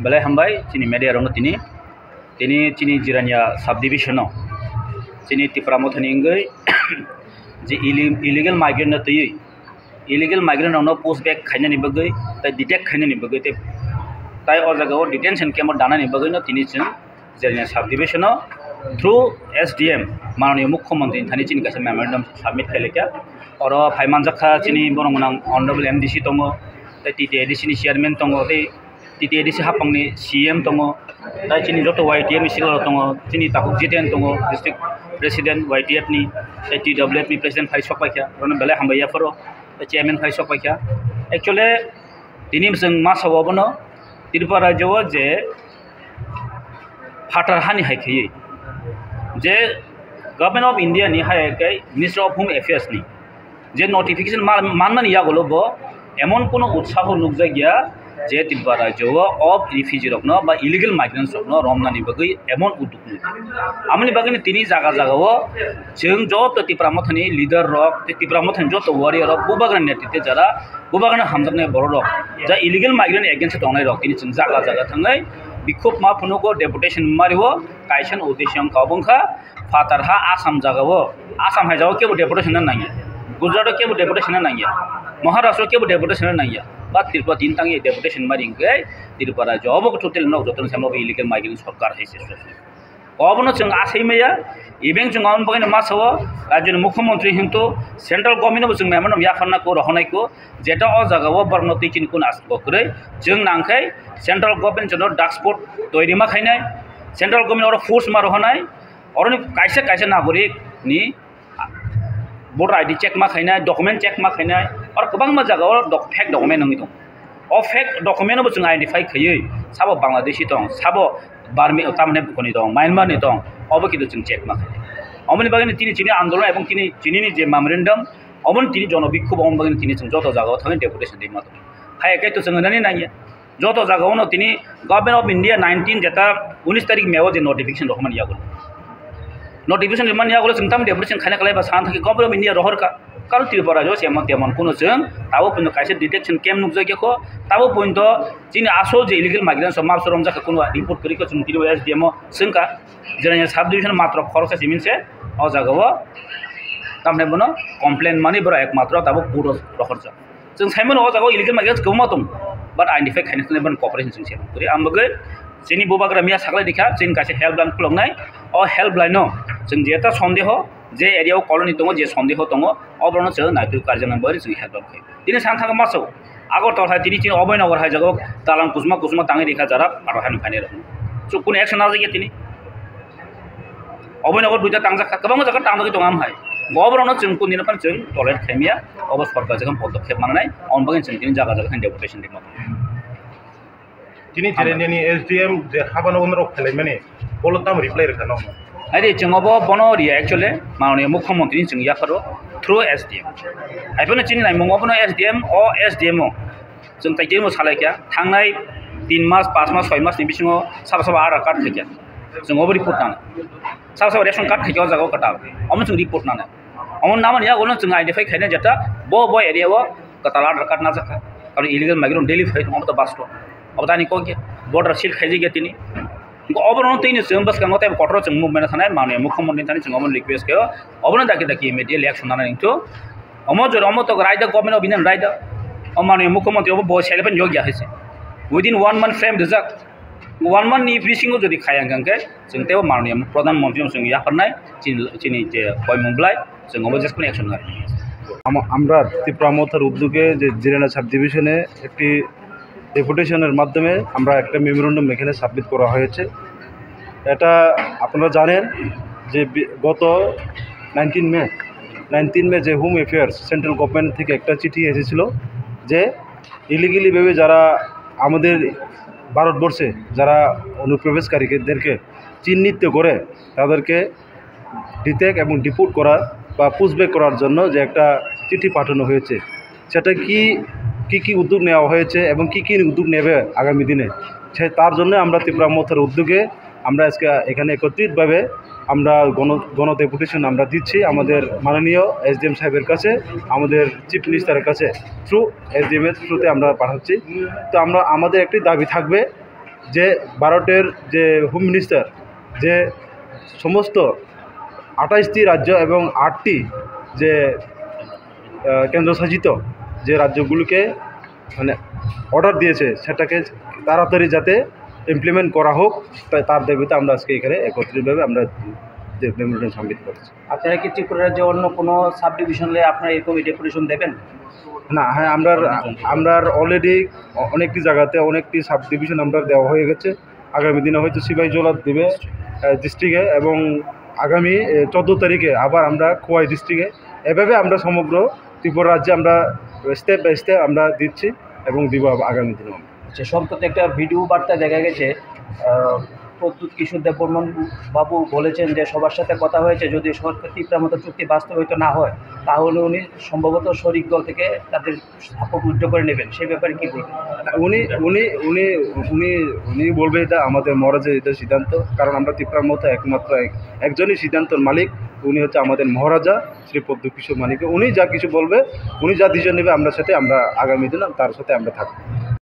बेलाय हामबाय चिनी मेडियारावनो तिनी चिनी जिरानिया सब डिविजनाव चिनी तिप्रामथनि इंगै जे इलिगेल माइग्रेंट तयै इलिगेल माइग्रेंट आवनो पोस्ट बैक खायनानि बगै ताय डिटेक्ट खायनानि बगै ताय अ जागाव डिटेंशन कैम्प दानानि बगैनो तिनी जों जिरानिया सब डिविजनाव थ्रू एसडीएम माननीय मुख्यमंत्री थानी चिनी कासे मेमोरेंडम सबमिट खायलेका और फाइमानजाखा चिनी बरंगनां ऑनरेबल एमडीसी दङ ताय टीटीएडीसी नि चेयरमैन दङ ताय टीटीएडीसी हाफांनि सीएम दङ ताय चिनी जत वाईटीएफ सिगाव दङ चिनी ताकुक जितेन दङ डिस्ट्रिक्ट प्रेसिडेंट वाईटीएफ नि ताय टीडब्ल्यूएफ नि प्रेसिडेंट फाइसक पाइखा रन बेले हामबायाफोर ताय चेयरमैन फाइसक पाइखा एक्चुअली दिनै जों मा सावबनो त्रिपुरा राज्योआव जे फाटार हानि हायखैयै जे गवर्नमेंट ऑफ इंडिया नि हायकै मिनिस्टर ऑफ होम अफेयर्स नि जे नोटिफिकेशन मानमानि यागलबो एमन कोनो उत्साह नुकजा गया जे त्रिपुरा राज्योआव ऑफ रिफ्यूजी रखनो बा इलीगल माइग्रेंट्स रखनो रमनानि बगै एमन उद्योग आमनि बगैनि तिनी जागा जागाव जों जत त्रिपुरा मथनि लीडर रक त्रिपुरा मथनि जत वारियर रक बुबागन नेतृत्व जरा बुबागन हामजनाय बर रक जा इलीगल माइग्रेंट एगेंस्ट दंनाय रक तिनी जों जागा जागा थाङै बिखुब मा फुनुको डेपुटेशन मारिवो कायसन उद्देश्यम काबंखा फातारहा आसाम जागाव आसाम हायजाव केबो डेपुटेशन नांगिया गुजरात केबो डेपुटेशन नांगिया महाराष्ट्र केबो डेपुटेशन नांगिया बा त्रिपुरा तीन तांगे डेपुटेशन मारिंगै त्रिपुरा जब टोटल नो जतन सामनो इलीगल माइग्रेंट सरकार हैसे अबनो जों आसैमैया इबें जों आउन बगैनो मासव राज्यनि मुख्यमंत्री हिंतो सेंट्रल गवर्नमेंट जों मेमोन याफाना को रहनायको जेटा अ जागाव बरनति चिन कुन आसबक्रै जों नांखै सेंट्रल गवर्नमेंट जों डाक्सपोर्ट तयरिमा खायनाय सेंट्रल गवर्नमेंट और फोर्स मा रहनाय और कायसे नागरिक नि वोटर आईडी चेक मा खायनाय डॉक्यूमेंट चेक मा खायनाय और गोबां मा जागाव फेक डॉक्यूमेंट नङि दं अ फेक डॉक्यूमेंट जों आइडेंटिफाई खयै साबो बांलादेशी दं साबो बार्मी तामने बुकनि दं म्यांमार नि दं अब किन्तु जों चेक मा खाय अमनि बागैनि तिनी आंदोलन एवं तिनी जे मेमोरेंडम अमन तिनी जनबिक्षोभ अमन बागैनि तिनी जों जत जागाव थाङै डेपुटेशन दैमा दं हायकै तो जों ननि नाय जत जागावनो तिनी गवर्नमेंट ऑफ इंडिया 19 जेता 19 तारिख मेव जे नोटिफिकेशन रखमान यागो नोटिफिकेशन रखमान यागो जों ताम डेपुटेशन खायना खालायबा सान थाखि गवर्नमेंट ऑफ इंडिया रहरका कारण त्रिपुरा जो सेमन तेमन कुनो जों ताबो पुनो कायसे डिटेक्शन कैम्प नुकजायखो ताबो पुनो जिनि आसल जे इलीगल माइग्रेंट्स माबस रमजाखा कुनो रिपोर्ट करिखो जों तिरो एसडीएम जोंका जेरानिया सब डिविजन मात्र खरसा सिमिनसे अ जागाव तामने बनो कमप्लेन मानि बरा एकमात्र ताबो पुरो रखरजा जों साइमन अ जागाव इलीगल माइग्रेंट्स गोमा दं बाट आइडेंटिफाई खायनाय बन कॉपरेशन जों सेम करि आमबगै जोंनि बुबाग्रा मिया सागलाय दिखा जों कासे हेल्प लाइन खुलंनाय अ हेल्प लाइनो जों जेता सन्देह जे एरियाव कॉलोनी दङ जे सन्देह दङ अब्रनो जों नायतु कार्य नम्बर जों हेल्प लाइन दिनै सान थाङा मासौ आगरतला तिनी अभयनगर हाय जागाव दालां कुसमा ताङै दिखा जरा आरो हानि फाइने रखनो सो कुन एक्शन आ जाय तिनी अभयनगर दुइटा तांजाखा गोबां जागा तांजाखै दङ आमहाय गबरनो जों कुनिनो फान जों टलेट खायमिया अब सरकार जों पदक्षेप माननाय अनबगै जों तिनी जागा जागा डेपुटेशन दिमा तिनी जेरेनियानि एसडीएम जे हाबानो उनरो खालायमाने बोलताम रिप्लाइ रखानो अरे जोंबो बनो रिया एक्चुअली माननीय मुख्यमंत्री जों याफारो थ्रू एसडीएम आइबनो चिनि नाय मंगबनो एसडीएम अ एसडीएम जों ताइकेमो सालायखा थांनाय 3 मास 5 मास 6 मास नि बिसिङाव साबा आधार कार्ड थैया जों अब रिपोर्ट नानो साबा रेशन कार्ड थैया जागाव कटा अमन जों रिपोर्ट नानो अमन नामन या गनो जों आइडेंटिफाई खायना जता बो एरियाव कटाला आधार कार्ड ना जाखा और इलीगल माइग्रेंट डेली फाइट हम तो बास्तो अब तानि को के बॉर्डर सील खायजि गेतिनी अबरनो तैनो जों बस कांगो टाइम कटर जों मुभमेन्ट थानाय माननीय मुख्यमंत्री थानि जों अमन रिक्वेस्ट कयो अबरनो दाकि इमिडिएट एक्शन नाना निंतो अमो जो अमो तो right the government of Indian right माननीय मुख्यमंत्री अब बो सेलेपन योग्य हैसे विदिन 1 मंथ फ्रेम दिजाक 1 मंथ नि बिसिङो जदि खायां गांके जों तेव माननीय प्रधानमंत्री जों याफारनाय चिनि जे पयमुंब्लाय जों अब जेसखुन एक्शन लायो আমরা ত্রিপুরা মথার উদ্যোগে যে জিরানা সাব ডিভিশনে একটি ডেপুটেশনের মাধ্যমে আমরা একটা মেমোরেন্ডাম এখানে সাবমিট করা হয়েছে। এটা আপনারা জানেন যে গত 19 মে যে হোম অ্যাফেয়ার্স সেন্ট্রাল গভর্নমেন্ট থেকে একটা চিঠি এসেছিল যে ইলিগেলিভাবে যারা আমাদের ভারতবর্ষে যারা অনুপ্রবেশকারীদেরকে চিহ্নিত করে তাদেরকে ডিটেক্ট এবং ডিপোর্ট করার বা পুশব্যাক করার জন্য যে একটা চিঠি পাঠানো হয়েছে, সেটা কি উদ্যোগ নেওয়া হয়েছে এবং কি উদ্যোগ নেবে আগামী দিনে তার জন্য আমরা ত্রিপুরা মথার উদ্যোগে আমরা আজকে এখানে একত্রিতভাবে আমরা গণ ডেপুটেশন আমরা দিচ্ছি আমাদের মাননীয় এসডিএম সাহেবের কাছে, আমাদের চিফ মিনিস্টারের কাছে থ্রু এসডিএম এর থ্রুতে আমরা পাঠাচ্ছি। তো আমাদের একটি দাবি থাকবে যে ভারতের যে হোম মিনিস্টার যে সমস্ত 28টি রাজ্য এবং 8টি যে কেন্দ্রশাসিত যে রাজ্যগুলোকে মানে অর্ডার দিয়েছে সেটাকে তাড়াতাড়ি যাতে ইমপ্লিমেন্ট করা হোক তার দাবিতে আমরা আজকে এখানে একত্রিতভাবে আমরা মেমোরেন্ডাম সাবমিট করেছি। আপনারা কি ত্রিপুরা রাজ্যে অন্য কোনো সাব ডিভিশনে আপনারা এরকম ডেপুটেশন দেবেন? না, হ্যাঁ, আমরা অলরেডি অনেকটি জায়গাতে অনেকটি সাব ডিভিশন আমরা দেওয়া হয়ে গেছে। আগামী দিনে হয়তো সিপাহীজলা দেবে ডিস্ট্রিক্টে, এবং আগামী 14 তারিখে আবার আমরা খোয়াই ডিস্ট্রিক্টে। এভাবে আমরা সমগ্র ত্রিপুরা রাজ্যে আমরা স্টেপ বাই স্টেপ আমরা দিচ্ছি এবং দিব আগামী দিনেও। আচ্ছা, সম্প্রতি একটা ভিডিও বার্তা দেখা গেছে প্রদ্যুৎ কিশোর দেববর্মন বাবু বলেছেন যে সবার সাথে কথা হয়েছে, যদি সরকার ত্রিপুরার মতো চুক্তি বাস্তবায়িত না হয় তাহলে উনি সম্ভবত শরিক দল থেকে তাদের সাপোর্ট উইথড্র করে নেবেন। সেই ব্যাপারে কী বলবেন? উনি উনি উনি উনি উনি বলবে এটা আমাদের মহারাজের এটা সিদ্ধান্ত, কারণ আমরা ত্রিপুরার মতো একমাত্র একজনই সিদ্ধান্তর মালিক, উনি হচ্ছে আমাদের মহারাজা শ্রী প্রদ্যুৎ কিশোর মানিক্য। উনি যা কিছু বলবে, উনি যা ডিসিশন নেবে আমরা সাথে আমরা আগামী দিনে তার সাথে আমরা থাকবো।